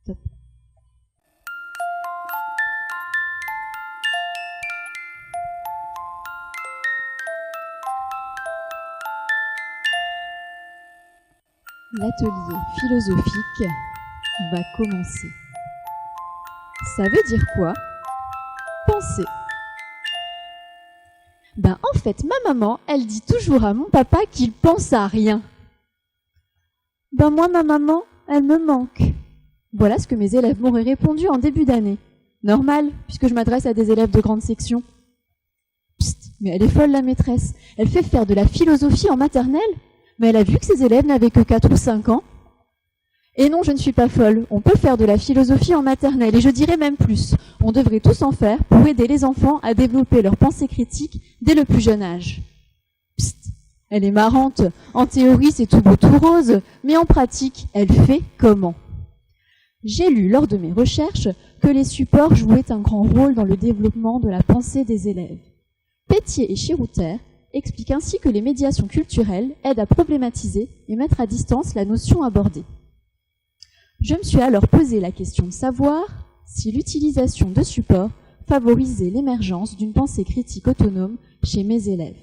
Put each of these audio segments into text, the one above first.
Top. L'atelier philosophique va commencer. Ça veut dire quoi? Penser. En fait, ma maman, elle dit toujours à mon papa qu'il pense à rien. Moi, ma maman, elle me manque. Voilà ce que mes élèves m'auraient répondu en début d'année. Normal, puisque je m'adresse à des élèves de grande section. Psst, mais elle est folle, la maîtresse. Elle fait faire de la philosophie en maternelle, mais elle a vu que ses élèves n'avaient que 4 ou 5 ans. Et non, je ne suis pas folle. On peut faire de la philosophie en maternelle, et je dirais même plus. On devrait tous en faire pour aider les enfants à développer leur pensée critique dès le plus jeune âge. Psst, elle est marrante. En théorie, c'est tout beau, tout rose, mais en pratique, elle fait comment? J'ai lu lors de mes recherches que les supports jouaient un grand rôle dans le développement de la pensée des élèves. Pétier et Chirouter expliquent ainsi que les médiations culturelles aident à problématiser et mettre à distance la notion abordée. Je me suis alors posé la question de savoir si l'utilisation de supports favorisait l'émergence d'une pensée critique autonome chez mes élèves.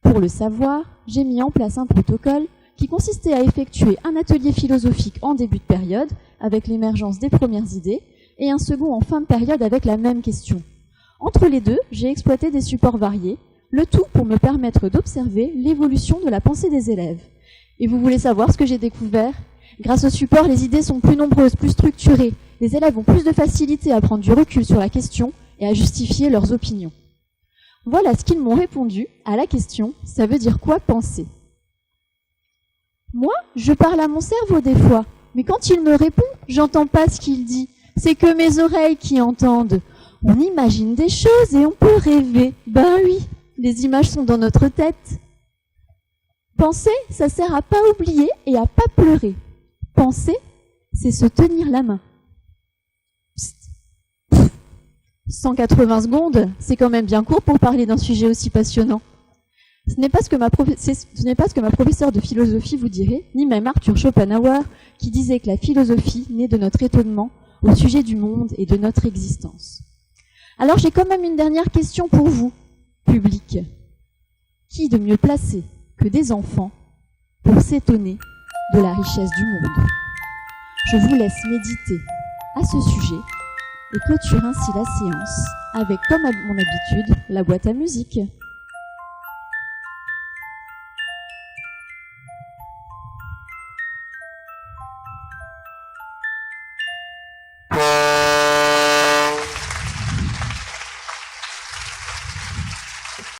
Pour le savoir, j'ai mis en place un protocole qui consistait à effectuer un atelier philosophique en début de période avec l'émergence des premières idées et un second en fin de période avec la même question. Entre les deux, j'ai exploité des supports variés, le tout pour me permettre d'observer l'évolution de la pensée des élèves. Et vous voulez savoir ce que j'ai découvert? Grâce au support, les idées sont plus nombreuses, plus structurées. Les élèves ont plus de facilité à prendre du recul sur la question et à justifier leurs opinions. Voilà ce qu'ils m'ont répondu à la question « Ça veut dire quoi penser ?» Moi, je parle à mon cerveau des fois, mais quand il me répond, j'entends pas ce qu'il dit. C'est que mes oreilles qui entendent. On imagine des choses et on peut rêver. Ben oui, les images sont dans notre tête. Penser, ça sert à pas oublier et à pas pleurer. Penser, c'est se tenir la main. Psst. 180 secondes, c'est quand même bien court pour parler d'un sujet aussi passionnant. Ce n'est pas ce que ma professeure de philosophie vous dirait, ni même Arthur Schopenhauer, qui disait que la philosophie naît de notre étonnement au sujet du monde et de notre existence. Alors j'ai quand même une dernière question pour vous, public. Qui de mieux placé que des enfants pour s'étonner de la richesse du monde? Je vous laisse méditer à ce sujet et clôture ainsi la séance avec, comme à mon habitude, la boîte à musique.